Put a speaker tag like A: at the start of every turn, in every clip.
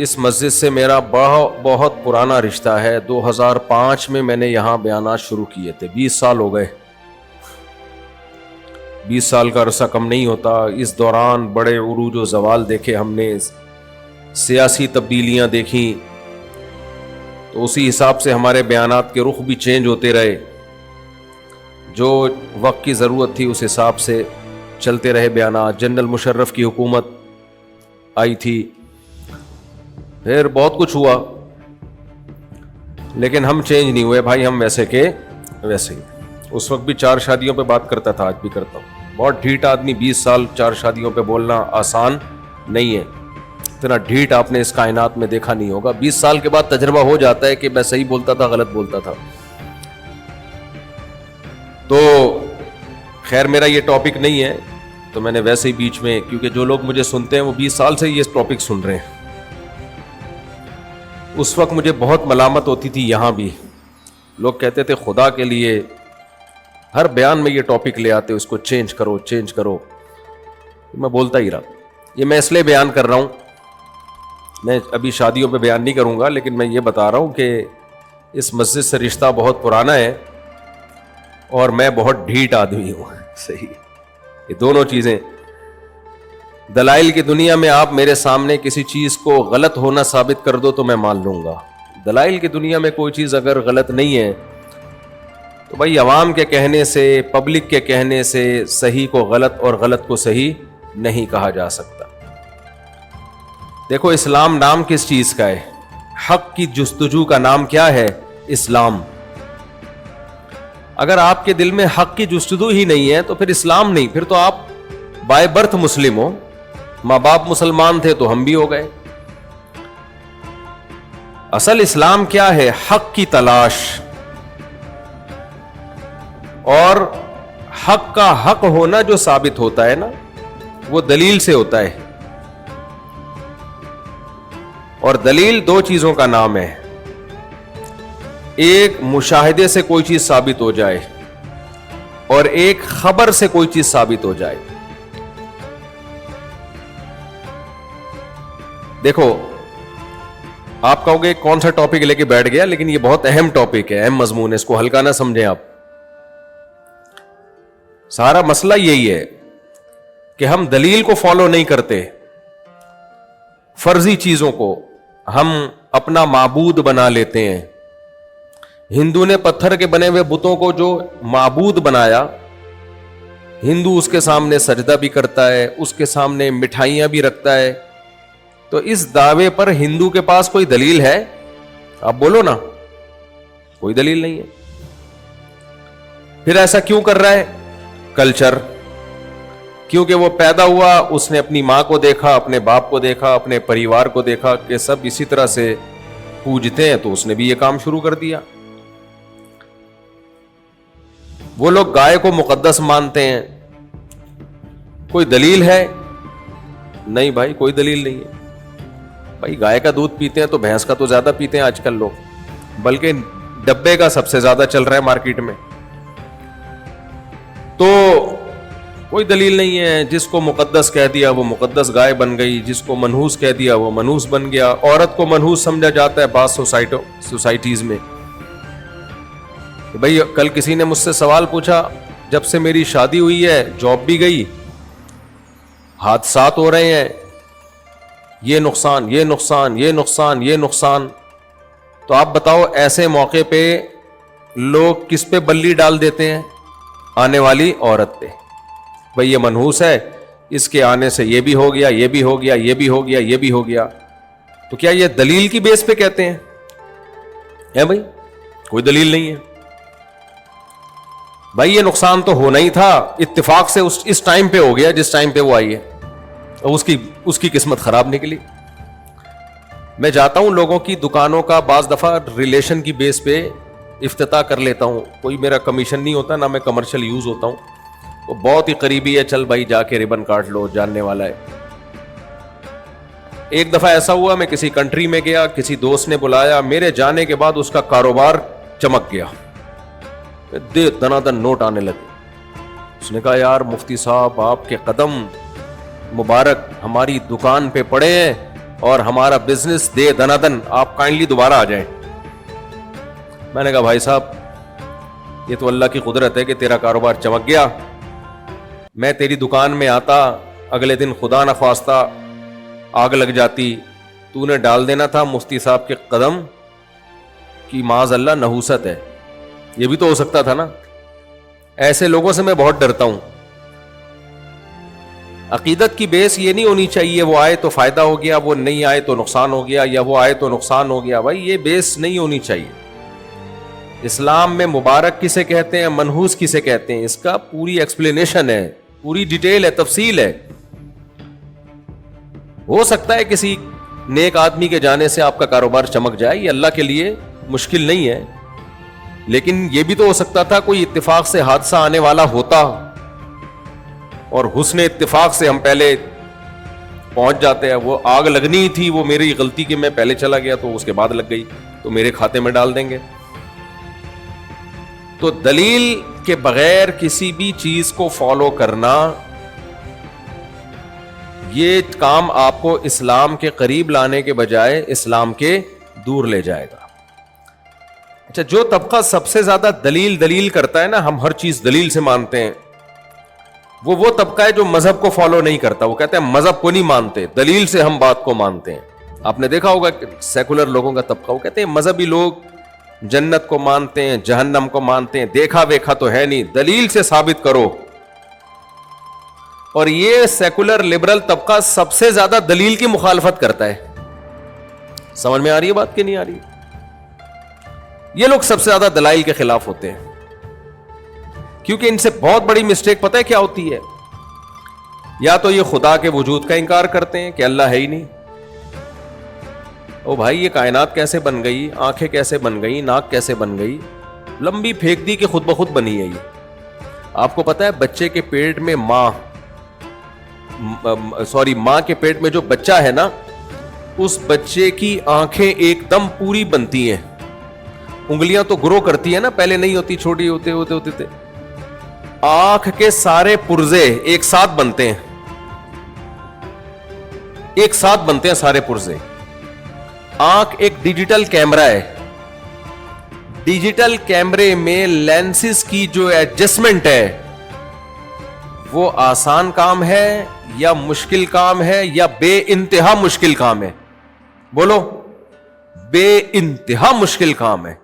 A: اس مسجد سے میرا بہت پرانا رشتہ ہے. 2005 میں نے یہاں بیانات شروع کیے تھے. 20 سال ہو گئے. 20 سال کا عرصہ کم نہیں ہوتا. اس دوران بڑے عروج و زوال دیکھے ہم نے, سیاسی تبدیلیاں دیکھیں, تو اسی حساب سے ہمارے بیانات کے رخ بھی چینج ہوتے رہے. جو وقت کی ضرورت تھی اس حساب سے چلتے رہے بیانات. جنرل مشرف کی حکومت آئی تھی, پھر بہت کچھ ہوا, لیکن ہم چینج نہیں ہوئے بھائی, ہم ویسے کے ویسے ہی. اس وقت بھی 4 شادیوں پہ بات کرتا تھا, آج بھی کرتا ہوں. بہت ڈھیٹ آدمی, 20 سال 4 شادیوں پہ بولنا آسان نہیں ہے. اتنا ڈھیٹ آپ نے اس کائنات میں دیکھا نہیں ہوگا. 20 سال کے بعد تجربہ ہو جاتا ہے کہ میں صحیح بولتا تھا غلط بولتا تھا. تو خیر میرا یہ ٹاپک نہیں ہے, تو میں نے ویسے ہی بیچ میں, کیونکہ جو لوگ مجھے سنتے ہیں وہ 20 سال سے یہ ٹاپک سن رہے ہیں. اس وقت مجھے بہت ملامت ہوتی تھی. یہاں بھی لوگ کہتے تھے خدا کے لیے ہر بیان میں یہ ٹاپک لے آتے, اس کو چینج کرو چینج کرو. میں بولتا ہی رہا. یہ میں اس لیے بیان کر رہا ہوں, میں ابھی شادیوں پہ بیان نہیں کروں گا, لیکن میں یہ بتا رہا ہوں کہ اس مسجد سے رشتہ بہت پرانا ہے اور میں بہت ڈھیٹ آدمی ہوں. صحیح, یہ دونوں چیزیں. دلائل کی دنیا میں آپ میرے سامنے کسی چیز کو غلط ہونا ثابت کر دو تو میں مان لوں گا. دلائل کی دنیا میں کوئی چیز اگر غلط نہیں ہے تو بھائی عوام کے کہنے سے, پبلک کے کہنے سے صحیح کو غلط اور غلط کو صحیح نہیں کہا جا سکتا. دیکھو اسلام نام کس چیز کا ہے؟ حق کی جستجو کا نام کیا ہے؟ اسلام. اگر آپ کے دل میں حق کی جستجو ہی نہیں ہے تو پھر اسلام نہیں, پھر تو آپ بائی برتھ مسلم ہو. ماں باپ مسلمان تھے تو ہم بھی ہو گئے. اصل اسلام کیا ہے؟ حق کی تلاش, اور حق کا حق ہونا جو ثابت ہوتا ہے نا وہ دلیل سے ہوتا ہے. اور دلیل 2 چیزوں کا نام ہے. ایک مشاہدے سے کوئی چیز ثابت ہو جائے, اور ایک خبر سے کوئی چیز ثابت ہو جائے. دیکھو آپ کہو گے کون سا ٹاپک لے کے بیٹھ گیا, لیکن یہ بہت اہم ٹاپک ہے, اہم مضمون ہے, اس کو ہلکا نہ سمجھیں آپ. سارا مسئلہ یہی ہے کہ ہم دلیل کو فالو نہیں کرتے, فرضی چیزوں کو ہم اپنا معبود بنا لیتے ہیں. ہندو نے پتھر کے بنے ہوئے بتوں کو جو معبود بنایا, ہندو اس کے سامنے سجدہ بھی کرتا ہے, اس کے سامنے مٹھائیاں بھی رکھتا ہے. تو اس دعوے پر ہندو کے پاس کوئی دلیل ہے؟ آپ بولو نا, کوئی دلیل نہیں ہے. پھر ایسا کیوں کر رہا ہے؟ کلچر. کیونکہ وہ پیدا ہوا, اس نے اپنی ماں کو دیکھا, اپنے باپ کو دیکھا, اپنے پریوار کو دیکھا کہ سب اسی طرح سے پوجتے ہیں, تو اس نے بھی یہ کام شروع کر دیا. وہ لوگ گائے کو مقدس مانتے ہیں, کوئی دلیل ہے؟ نہیں بھائی, کوئی دلیل نہیں ہے. بھائی گائے کا دودھ پیتے ہیں تو بھینس کا تو زیادہ پیتے ہیں آج کل لوگ, بلکہ ڈبے کا سب سے زیادہ چل رہا ہے مارکیٹ میں. تو کوئی دلیل نہیں ہے. جس کو مقدس کہہ دیا وہ مقدس گائے بن گئی, جس کو منحوس کہہ دیا وہ منحوس بن گیا. عورت کو منحوس سمجھا جاتا ہے بعض سوسائٹیز میں. بھائی کل کسی نے مجھ سے سوال پوچھا, جب سے میری شادی ہوئی ہے جاب بھی گئی, حادثات ہو رہے ہیں, یہ نقصان یہ نقصان یہ نقصان یہ نقصان, تو آپ بتاؤ ایسے موقع پہ لوگ کس پہ بلی ڈال دیتے ہیں؟ آنے والی عورت پہ. بھئی یہ منحوس ہے, اس کے آنے سے یہ بھی ہو گیا, یہ بھی ہو گیا, یہ بھی ہو گیا, یہ بھی ہو گیا. تو کیا یہ دلیل کی بیس پہ کہتے ہیں؟ بھائی کوئی دلیل نہیں ہے. بھائی یہ نقصان تو ہونا ہی تھا, اتفاق سے اس ٹائم پہ ہو گیا جس ٹائم پہ وہ آئی ہے, اور اس کی قسمت خراب نکلی. میں جاتا ہوں لوگوں کی دکانوں کا بعض دفعہ ریلیشن کی بیس پہ افتتاح کر لیتا ہوں. کوئی میرا کمیشن نہیں ہوتا, نہ میں کمرشل یوز ہوتا ہوں. وہ بہت ہی قریبی ہے, چل بھائی جا کے ربن کاٹ لو, جاننے والا ہے. ایک دفعہ ایسا ہوا, میں کسی کنٹری میں گیا, کسی دوست نے بلایا, میرے جانے کے بعد اس کا کاروبار چمک گیا, دنا دن نوٹ آنے لگے. اس نے کہا یار مفتی صاحب آپ کے قدم مبارک ہماری دکان پہ پڑے ہیں, اور ہمارا بزنس دے دنادن، آپ کائنڈلی دوبارہ آ جائیں۔ میں نے کہا بھائی صاحب یہ تو اللہ کی قدرت ہے کہ تیرا کاروبار چمک گیا، میں تیری دکان میں آتا، اگلے دن خدا نخواستہ آگ لگ جاتی، تو نے ڈال دینا تھا مفتی صاحب کے قدم کی معاذ اللہ نحوست ہے، یہ بھی تو ہو سکتا تھا نا۔ ایسے لوگوں سے میں بہت ڈرتا ہوں۔ عقیدت کی بیس یہ نہیں ہونی چاہیے وہ آئے تو فائدہ ہو گیا، وہ نہیں آئے تو نقصان ہو گیا، یا وہ آئے تو نقصان ہو گیا، بھائی یہ بیس نہیں ہونی چاہیے۔ اسلام میں مبارک کسے کہتے ہیں، منحوس کسے کہتے ہیں، اس کا پوری ایکسپلینیشن ہے، پوری ڈیٹیل ہے، تفصیل ہے۔ ہو سکتا ہے کسی نیک آدمی کے جانے سے آپ کا کاروبار چمک جائے، یہ اللہ کے لیے مشکل نہیں ہے، لیکن یہ بھی تو ہو سکتا تھا کوئی اتفاق سے حادثہ آنے والا ہوتا اور حسن اتفاق سے ہم پہلے پہنچ جاتے ہیں۔ وہ آگ لگنی تھی، وہ میری غلطی کہ میں پہلے چلا گیا تو اس کے بعد لگ گئی، تو میرے کھاتے میں ڈال دیں گے۔ تو دلیل کے بغیر کسی بھی چیز کو فالو کرنا، یہ کام آپ کو اسلام کے قریب لانے کے بجائے اسلام کے دور لے جائے گا۔ اچھا، جو طبقہ سب سے زیادہ دلیل کرتا ہے نا، ہم ہر چیز دلیل سے مانتے ہیں، وہ طبقہ ہے جو مذہب کو فالو نہیں کرتا۔ وہ کہتے ہیں مذہب کو نہیں مانتے، دلیل سے ہم بات کو مانتے ہیں۔ آپ نے دیکھا ہوگا کہ سیکولر لوگوں کا طبقہ، وہ کہتے ہیں مذہبی لوگ جنت کو مانتے ہیں، جہنم کو مانتے ہیں، دیکھا ویکھا تو ہے نہیں، دلیل سے ثابت کرو۔ اور یہ سیکولر لبرل طبقہ سب سے زیادہ دلیل کی مخالفت کرتا ہے۔ سمجھ میں آ رہی ہے بات کہ نہیں آ رہی؟ یہ لوگ سب سے زیادہ دلائل کے خلاف ہوتے ہیں، کیونکہ ان سے بہت بڑی مسٹیک پتہ ہے کیا ہوتی ہے؟ یا تو یہ خدا کے وجود کا انکار کرتے ہیں کہ اللہ ہے ہی نہیں۔ او بھائی، یہ کائنات کیسے بن گئی، آنکھیں کیسے بن گئی، ناک کیسے بن گئی، لمبی پھینک دی کہ خود بخود بنی ہے یہ۔ آپ کو پتہ ہے بچے کے پیٹ میں ماں کے پیٹ میں جو بچہ ہے نا، اس بچے کی آنکھیں ایک دم پوری بنتی ہیں، انگلیاں تو گرو کرتی ہیں نا، پہلے نہیں ہوتی، چھوٹی ہوتے تھے۔ آنکھ کے سارے پرزے ایک ساتھ بنتے ہیں سارے پرزے۔ آنکھ ایک ڈیجیٹل کیمرہ ہے، ڈیجیٹل کیمرے میں لینسز کی جو ایڈجسٹمنٹ ہے وہ آسان کام ہے یا مشکل کام ہے یا بے انتہا مشکل کام ہے؟ بولو، بے انتہا مشکل کام ہے۔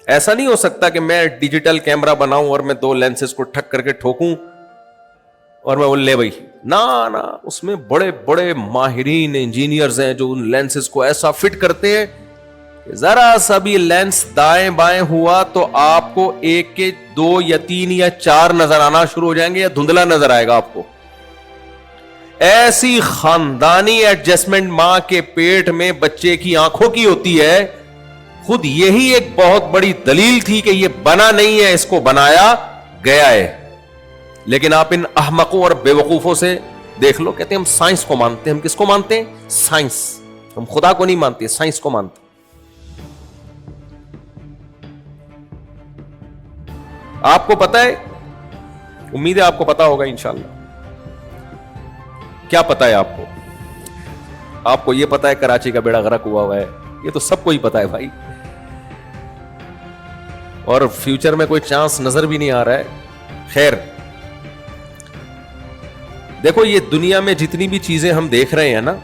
A: ایسا نہیں ہو سکتا کہ میں ڈیجیٹل کیمرہ بناؤں اور میں 2 لینسز کو ٹھک کر کے ٹھوکوں اور میں بولے بھائی نا، اس میں بڑے بڑے ماہرین انجینئرز ہیں جو ان لینسز کو ایسا فٹ کرتے ہیں کہ ذرا سا بھی لینس دائیں بائیں ہوا تو آپ کو 1 کے 2 یا 3 یا 4 نظر آنا شروع ہو جائیں گے، یا دھندلا نظر آئے گا آپ کو۔ ایسی خاندانی ایڈجسٹمنٹ ماں کے پیٹ میں بچے کی آنکھوں کی ہوتی ہے۔ خود یہی ایک بہت بڑی دلیل تھی کہ یہ بنا نہیں ہے، اس کو بنایا گیا ہے۔ لیکن آپ ان احمقوں اور بے وقوفوں سے دیکھ لو، کہتے ہیں ہم سائنس کو مانتے ہیں۔ ہم کس کو مانتے ہیں؟ سائنس۔ ہم خدا کو نہیں مانتے، سائنس کو مانتے۔ آپ کو پتا ہے، امید ہے آپ کو پتا ہوگا انشاءاللہ۔ کیا پتا ہے آپ کو؟ آپ کو یہ پتا ہے کراچی کا بیڑا غرق ہوا ہے، یہ تو سب کو ہی پتا ہے بھائی، اور فیوچر میں کوئی چانس نظر بھی نہیں آ رہا ہے۔ خیر، دیکھو یہ دنیا میں جتنی بھی چیزیں ہم دیکھ رہے ہیں نا،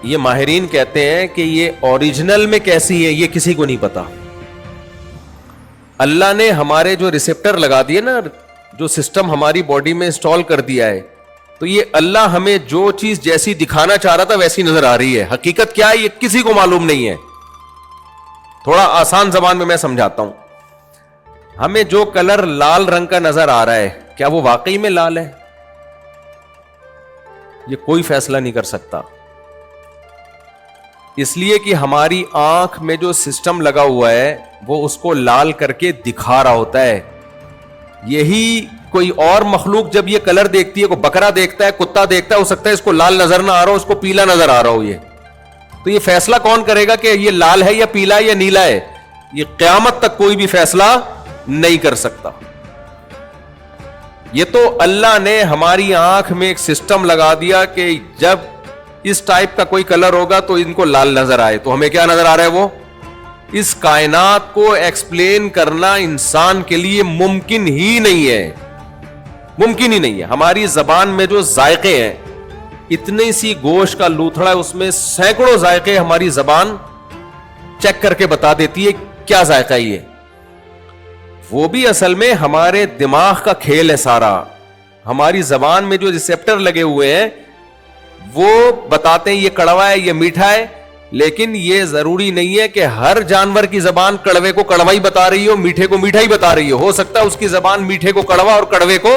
A: یہ ماہرین کہتے ہیں کہ یہ اوریجنل میں کیسی ہے یہ کسی کو نہیں پتا۔ اللہ نے ہمارے جو ریسیپٹر لگا دیے نا، جو سسٹم ہماری باڈی میں انسٹال کر دیا ہے، تو یہ اللہ ہمیں جو چیز جیسی دکھانا چاہ رہا تھا ویسی نظر آ رہی ہے۔ حقیقت کیا ہے یہ کسی کو معلوم نہیں ہے۔ تھوڑا آسان زبان میں سمجھاتا ہوں۔ ہمیں جو کلر لال رنگ کا نظر آ رہا ہے، کیا وہ واقعی میں لال ہے؟ یہ کوئی فیصلہ نہیں کر سکتا، اس لیے کہ ہماری آنکھ میں جو سسٹم لگا ہوا ہے وہ اس کو لال کر کے دکھا رہا ہوتا ہے۔ یہی کوئی اور مخلوق جب یہ کلر دیکھتی ہے، کوئی بکرا دیکھتا ہے، کتا دیکھتا ہے، ہو سکتا ہے اس کو لال نظر نہ آ رہا ہو، اس کو پیلا نظر آ رہا ہو۔ تو یہ فیصلہ کون کرے گا کہ یہ لال ہے یا پیلا ہے یا نیلا ہے؟ یہ قیامت تک کوئی بھی فیصلہ نہیں کر سکتا۔ یہ تو اللہ نے ہماری آنکھ میں ایک سسٹم لگا دیا کہ جب اس ٹائپ کا کوئی کلر ہوگا تو ان کو لال نظر آئے, تو ہمیں کیا نظر آ رہا ہے؟ وہ اس کائنات کو ایکسپلین کرنا انسان کے لیے ممکن ہی نہیں ہے, ممکن ہی نہیں ہے. ہماری زبان میں جو ذائقے ہیں, اتنی سی گوشت کا لوتھڑا ہے, اس میں سینکڑوں ذائقے ہماری زبان چیک کر کے بتا دیتی ہے کیا ذائقہ یہ. وہ بھی اصل میں ہمارے دماغ کا کھیل ہے سارا. ہماری زبان میں جو ریسیپٹر لگے ہوئے ہیں وہ بتاتے ہیں یہ کڑوا ہے, یہ میٹھا ہے, لیکن یہ ضروری نہیں ہے کہ ہر جانور کی زبان کڑوے کو کڑوا ہی بتا رہی ہو, میٹھے کو میٹھا ہی بتا رہی ہو. ہو سکتا ہے اس کی زبان میٹھے کو کڑوا اور کڑوے کو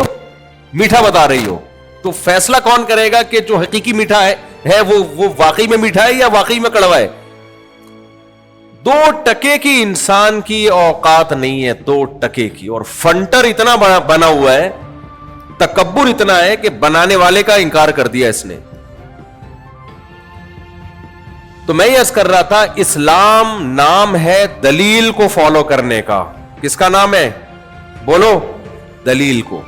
A: میٹھا بتا رہی ہو. تو فیصلہ کون کرے گا کہ جو حقیقی میٹھا ہے وہ واقعی میں میٹھا ہے یا واقعی میں کڑوا ہے؟ 2% کی انسان کی اوقات نہیں ہے, 2% کی. اور فنٹر اتنا بنا ہوا ہے, تکبر اتنا ہے کہ بنانے والے کا انکار کر دیا اس نے. تو میں یہ عرض کر رہا تھا, اسلام نام ہے دلیل کو فالو کرنے کا. کس کا نام ہے؟ بولو, دلیل کو.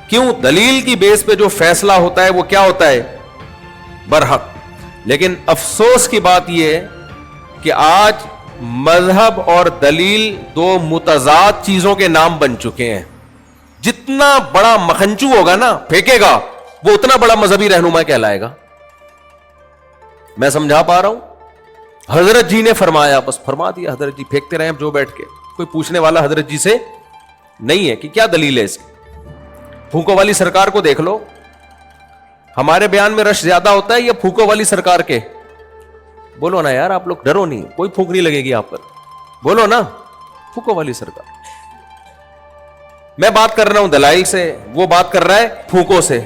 A: کیوں؟ دلیل کی بیس پہ جو فیصلہ ہوتا ہے وہ کیا ہوتا ہے؟ برحق. لیکن افسوس کی بات یہ ہے کہ آج مذہب اور دلیل دو متضاد چیزوں کے نام بن چکے ہیں. جتنا بڑا مکھنچو ہوگا نا پھینکے گا, وہ اتنا بڑا مذہبی رہنما کہلائے گا. میں سمجھا پا رہا ہوں؟ حضرت جی نے فرمایا, بس فرما دیا, حضرت جی پھینکتے رہے جو بیٹھ کے. کوئی پوچھنے والا حضرت جی سے نہیں ہے کہ کیا دلیل ہے اس کی. پھونکوں والی سرکار کو دیکھ لو, ہمارے بیان میں رش زیادہ ہوتا ہے یا پھونکوں والی سرکار کے؟ بولو نا یار, آپ لوگ ڈرو نہیں, کوئی پھونک نہیں لگے گی آپ پر. بولو نا, پھونکوں والی سرکار. میں بات کر رہا ہوں دلائل سے, وہ بات کر رہا ہے پھونکوں سے.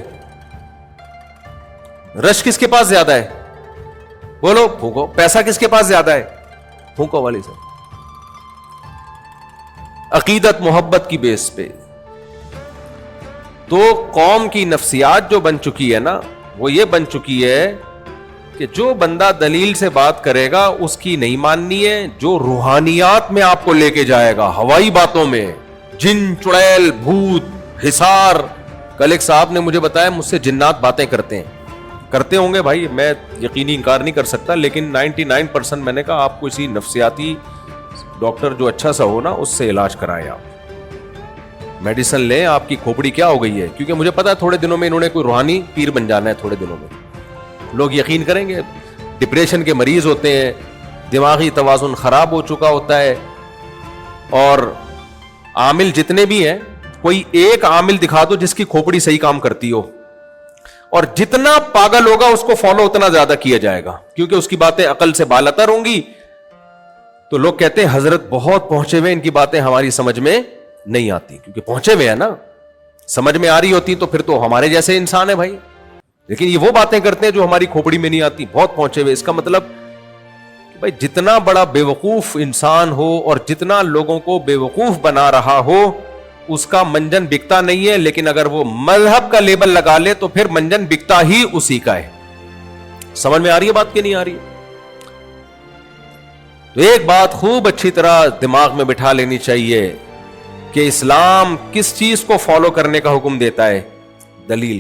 A: رش کس کے پاس زیادہ ہے؟ بولو, پھونکو. پیسہ کس کے پاس زیادہ ہے؟ پھونکوں والی سرکار. عقیدت محبت کی بیس پہ. تو قوم کی نفسیات جو بن چکی ہے نا, وہ یہ بن چکی ہے کہ جو بندہ دلیل سے بات کرے گا اس کی نہیں ماننی ہے. جو روحانیات میں آپ کو لے کے جائے گا, ہوائی باتوں میں, جن چڑیل بھوت حصار. کل ایک صاحب نے مجھے بتایا مجھ سے جنات باتیں کرتے ہیں. کرتے ہوں گے بھائی, میں یقینی انکار نہیں کر سکتا, لیکن 99% میں نے کہا آپ کو اسی نفسیاتی ڈاکٹر جو اچھا سا ہو نا اس سے علاج کرائیں, آپ میڈیسن لیں. آپ کی کھوپڑی کیا ہو گئی ہے؟ کیونکہ مجھے پتا ہے تھوڑے دنوں میں انہوں نے کوئی روحانی پیر بن جانا ہے. تھوڑے دنوں میں لوگ یقین کریں گے. ڈپریشن کے مریض ہوتے ہیں, دماغی توازن خراب ہو چکا ہوتا ہے, اور عامل جتنے بھی ہیں, کوئی ایک عامل دکھا دو جس کی کھوپڑی صحیح کام کرتی ہو, اور جتنا پاگل ہوگا اس کو فالو اتنا زیادہ کیا جائے گا, کیونکہ اس کی باتیں عقل سے بالاتر ہوں گی. تو لوگ کہتے ہیں حضرت بہت پہنچے ہوئے, ان کی باتیں ہماری سمجھ میں نہیں آتی. کیونکہ پہنچے ہوئے ہیں نا, سمجھ میں آ رہی ہوتی تو پھر تو ہمارے جیسے انسان ہے بھائی. لیکن یہ وہ باتیں کرتے ہیں جو ہماری کھوپڑی میں نہیں آتی. بہت پہنچے ہوئے, اس کا مطلب کہ بھائی جتنا بڑا بے وقوف انسان ہو اور جتنا لوگوں کو بے وقوف بنا رہا ہو, اس کا منجن بکتا نہیں ہے. لیکن اگر وہ مذہب کا لیبل لگا لے تو پھر منجن بکتا ہی اسی کا ہے. سمجھ میں آ رہی ہے بات کہ نہیں آ رہی؟ تو ایک بات خوب اچھی طرح دماغ میں بٹھا لینی چاہیے کہ اسلام کس چیز کو فالو کرنے کا حکم دیتا ہے؟ دلیل.